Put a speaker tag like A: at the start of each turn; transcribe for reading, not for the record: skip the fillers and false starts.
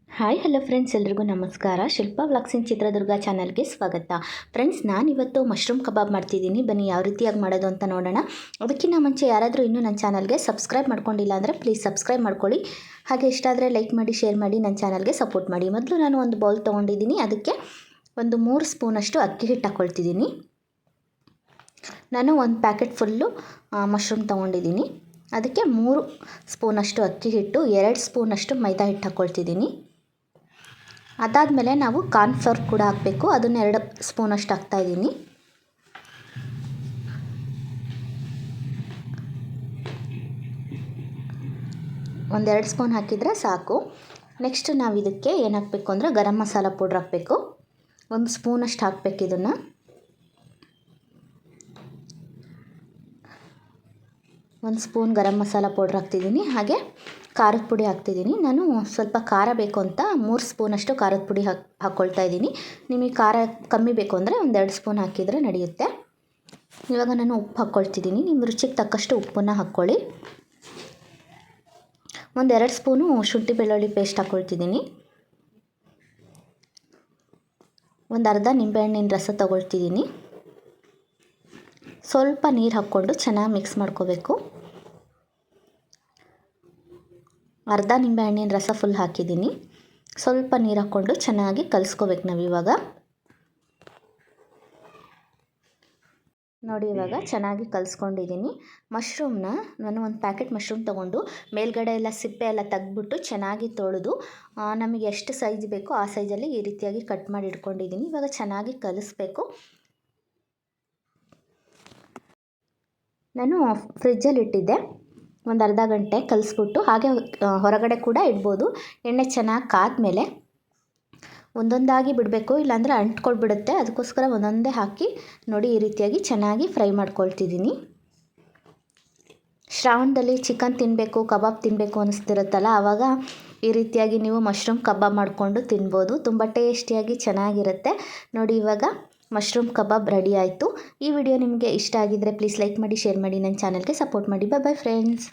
A: Hi hello friends, ಎಲ್ರಿಗೂ ನಮಸ್ಕಾರ. Shilpa vlogs ಇನ್ ಚಿತ್ರದುರ್ಗ ಚಾನಲ್ಗೆ ಸ್ವಾಗತ. ಫ್ರೆಂಡ್ಸ್, ನಾನಿವತ್ತು ಮಶ್ರೂಮ್ ಕಬಾಬ್ ಮಾಡ್ತಿದ್ದೀನಿ. ಬನ್ನಿ ಯಾವ ರೀತಿಯಾಗಿ ಮಾಡೋದು ಅಂತ ನೋಡೋಣ. ಅದಕ್ಕಿಂತ ಮುಂಚೆ ಯಾರಾದರೂ ಇನ್ನೂ ನನ್ನ ಚಾನಲ್ಗೆ ಸಬ್ಸ್ಕ್ರೈಬ್ ಮಾಡ್ಕೊಂಡಿಲ್ಲ ಅಂದರೆ ಪ್ಲೀಸ್ ಸಬ್ಸ್ಕ್ರೈಬ್ ಮಾಡ್ಕೊಳ್ಳಿ. ಹಾಗೆ ಇಷ್ಟ ಆದರೆ ಲೈಕ್ ಮಾಡಿ, ಶೇರ್ ಮಾಡಿ, ನನ್ನ ಚಾನಲ್ಗೆ ಸಪೋರ್ಟ್ ಮಾಡಿ. ಮೊದಲು ನಾನು ಒಂದು ಬೌಲ್ ತೊಗೊಂಡಿದ್ದೀನಿ. ಅದಕ್ಕೆ ಒಂದು 3 ಸ್ಪೂನಷ್ಟು ಅಕ್ಕಿ ಹಿಟ್ಟು ಹಾಕ್ಕೊಳ್ತಿದ್ದೀನಿ. ನಾನು ಒಂದು ಪ್ಯಾಕೆಟ್ ಫುಲ್ಲು ಮಶ್ರೂಮ್ ತೊಗೊಂಡಿದ್ದೀನಿ. ಅದಕ್ಕೆ 3 ಸ್ಪೂನಷ್ಟು ಅಕ್ಕಿ ಹಿಟ್ಟು, 2 ಸ್ಪೂನಷ್ಟು ಮೈದಾ ಹಿಟ್ಟು ಹಾಕ್ಕೊಳ್ತಿದ್ದೀನಿ. ಅದಾದಮೇಲೆ ನಾವು ಕಾರ್ನ್ಫ್ಲವರ್ ಕೂಡ ಹಾಕಬೇಕು. ಅದನ್ನು 2 ಸ್ಪೂನಷ್ಟು ಹಾಕ್ತಾಯಿದ್ದೀನಿ. ಒಂದು 2 ಸ್ಪೂನ್ ಹಾಕಿದರೆ ಸಾಕು. ನೆಕ್ಸ್ಟ್ ನಾವು ಇದಕ್ಕೆ ಏನು ಹಾಕಬೇಕು ಅಂದರೆ ಗರಂ ಮಸಾಲ ಪೌಡ್ರ್ ಹಾಕಬೇಕು. 1 ಸ್ಪೂನಷ್ಟು ಹಾಕಬೇಕು. ಇದನ್ನು 1 ಸ್ಪೂನ್ ಗರಂ ಮಸಾಲ ಪೌಡ್ರ್ ಹಾಕ್ತಿದ್ದೀನಿ. ಹಾಗೆ ಖಾರದ ಪುಡಿ ಹಾಕ್ತಿದ್ದೀನಿ. ನಾನು ಸ್ವಲ್ಪ ಖಾರ ಬೇಕು ಅಂತ 3 ಸ್ಪೂನಷ್ಟು ಖಾರದ ಪುಡಿ ಹಾಕ್ಕೊಳ್ತಾ ಇದ್ದೀನಿ. ನಿಮಗೆ ಖಾರ ಕಮ್ಮಿ ಬೇಕು ಅಂದರೆ ಒಂದು 2 ಸ್ಪೂನ್ ಹಾಕಿದರೆ ನಡೆಯುತ್ತೆ. ಇವಾಗ ನಾನು ಉಪ್ಪು ಹಾಕ್ಕೊಳ್ತಿದ್ದೀನಿ. ನಿಮ್ಮ ರುಚಿಗೆ ತಕ್ಕಷ್ಟು ಉಪ್ಪನ್ನು ಹಾಕ್ಕೊಳ್ಳಿ. ಒಂದು 2 ಸ್ಪೂನು ಶುಂಠಿ ಬೆಳ್ಳುಳ್ಳಿ ಪೇಸ್ಟ್ ಹಾಕ್ಕೊಳ್ತಿದ್ದೀನಿ. ಒಂದು ಅರ್ಧ ನಿಂಬೆಹಣ್ಣಿನ ರಸ ತೊಗೊಳ್ತಿದ್ದೀನಿ. ಸ್ವಲ್ಪ ನೀರು ಹಾಕ್ಕೊಂಡು ಚೆನ್ನಾಗಿ ಮಿಕ್ಸ್ ಮಾಡ್ಕೋಬೇಕು. ಅರ್ಧ ನಿಂಬೆಹಣ್ಣಿನ ರಸ ಫುಲ್ ಹಾಕಿದ್ದೀನಿ. ಸ್ವಲ್ಪ ನೀರು ಹಾಕ್ಕೊಂಡು ಚೆನ್ನಾಗಿ ಕಲಿಸ್ಕೋಬೇಕು ನಾವು ಇವಾಗ. ನೋಡಿ, ಇವಾಗ ಚೆನ್ನಾಗಿ ಕಲಿಸ್ಕೊಂಡಿದ್ದೀನಿ. ಮಶ್ರೂಮ್ನ ನಾನು ಒಂದು ಪ್ಯಾಕೆಟ್ ಮಶ್ರೂಮ್ ತೊಗೊಂಡು ಮೇಲ್ಗಡೆ ಎಲ್ಲ ಸಿಪ್ಪೆ ಎಲ್ಲ ತೆಗೆದ್ಬಿಟ್ಟು ಚೆನ್ನಾಗಿ ತೊಳೆದು ನಮಗೆ ಎಷ್ಟು ಸೈಜ್ ಬೇಕೋ ಆ ಸೈಜಲ್ಲಿ ಈ ರೀತಿಯಾಗಿ ಕಟ್ ಮಾಡಿ ಇಟ್ಕೊಂಡಿದ್ದೀನಿ. ಇವಾಗ ಚೆನ್ನಾಗಿ ಕಲಿಸ್ಬೇಕು. ನಾನು ಫ್ರಿಜ್ಜಲ್ಲಿ ಇಟ್ಟಿದ್ದೆ ಒಂದು ಅರ್ಧ ಗಂಟೆ ಕಲಿಸ್ಬಿಟ್ಟು. ಹಾಗೆ ಹೊರಗಡೆ ಕೂಡ ಇಡ್ಬೋದು. ಎಣ್ಣೆ ಚೆನ್ನಾಗಿ ಕಾದ್ಮೇಲೆ ಒಂದೊಂದಾಗಿ ಬಿಡಬೇಕು, ಇಲ್ಲಾಂದರೆ ಅಂಟ್ಕೊಳ್ಬಿಡುತ್ತೆ. ಅದಕ್ಕೋಸ್ಕರ ಒಂದೊಂದೇ ಹಾಕಿ ನೋಡಿ ಈ ರೀತಿಯಾಗಿ ಚೆನ್ನಾಗಿ ಫ್ರೈ ಮಾಡ್ಕೊಳ್ತಿದ್ದೀನಿ. ಶ್ರಾವಣದಲ್ಲಿ ಚಿಕನ್ ತಿನ್ನಬೇಕು, ಕಬಾಬ್ ತಿನ್ನಬೇಕು ಅನ್ನಿಸ್ತಿರುತ್ತಲ್ಲ, ಆವಾಗ ಈ ರೀತಿಯಾಗಿ ನೀವು ಮಶ್ರೂಮ್ ಕಬಾಬ್ ಮಾಡಿಕೊಂಡು ತಿನ್ಬೋದು. ತುಂಬ ಟೇಸ್ಟಿಯಾಗಿ ಚೆನ್ನಾಗಿರುತ್ತೆ. ನೋಡಿ, ಇವಾಗ ಮಶ್ರೂಮ್ ಕಬಾಬ್ ರೆಡಿ ಆಯಿತು. ಈ ವಿಡಿಯೋ ನಿಮಗೆ ಇಷ್ಟ ಆಗಿದ್ದರೆ ಪ್ಲೀಸ್ ಲೈಕ್ ಮಾಡಿ, ಶೇರ್ ಮಾಡಿ, ನನ್ನ ಚಾನಲ್ಗೆ ಸಪೋರ್ಟ್ ಮಾಡಿ. ಬಾಯ್ ಬಾಯ್ ಫ್ರೆಂಡ್ಸ್.